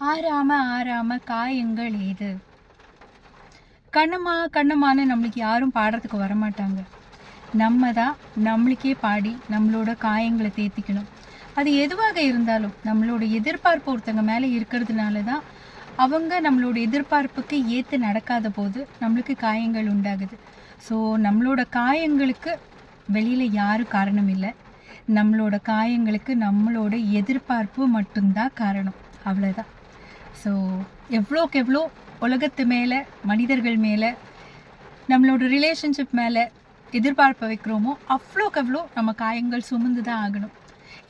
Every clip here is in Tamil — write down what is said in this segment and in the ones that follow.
ஆறாம ஆறாம காயங்கள் ஏது. கண்ணம்மான்னு நம்மளுக்கு யாரும் பாடுறதுக்கு வரமாட்டாங்க. நம்ம தான் நம்மளுக்கே பாடி நம்மளோட காயங்களை தேத்திக்கணும். அது எதுவாக இருந்தாலும் நம்மளோட எதிர்பார்ப்பு ஒருத்தங்க மேலே இருக்கிறதுனால தான் அவங்க நம்மளோட எதிர்பார்ப்புக்கு ஏற்று நடக்காத போது நம்மளுக்கு காயங்கள் உண்டாகுது. ஸோ நம்மளோட காயங்களுக்கு வெளியில் யாரும் காரணம் இல்லை. நம்மளோட காயங்களுக்கு நம்மளோட எதிர்பார்ப்பு மட்டும்தான் காரணம். அவ்வளோதான். ஸோ எவ்வளோக்கு எவ்வளோ உலகத்து மேலே, மனிதர்கள் மேலே, நம்மளோட ரிலேஷன்ஷிப் மேலே எதிர்பார்ப்பை வைக்கிறோமோ அவ்வளோக்கு எவ்வளோ நம்ம காயங்கள் சுமந்து தான் ஆகணும்.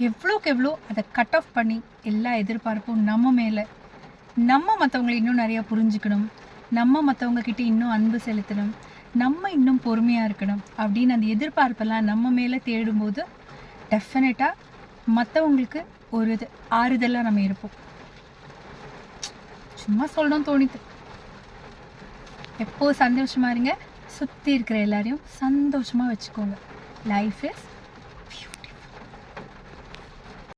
எவ்வளோக்கு எவ்வளோ அதை கட் ஆஃப் பண்ணி எல்லா எதிர்பார்ப்பும் நம்ம மேலே, நம்ம மற்றவங்களை இன்னும் நிறையா புரிஞ்சுக்கணும், நம்ம மற்றவங்கக்கிட்ட இன்னும் அன்பு செலுத்தணும், நம்ம இன்னும் பொறுமையாக இருக்கணும் அப்படின்னு அந்த எதிர்பார்ப்பெல்லாம் நம்ம மேலே தேடும்போது டெஃபினட்டாக மற்றவங்களுக்கு ஒரு ஆறுதலாக நம்ம இருப்போம். சும்மா சொல்லணும் தோணித்து. எப்போது சந்தோஷமாக இருங்க. சுற்றி இருக்கிற எல்லாரையும் சந்தோஷமாக வச்சுக்கோங்க. Life is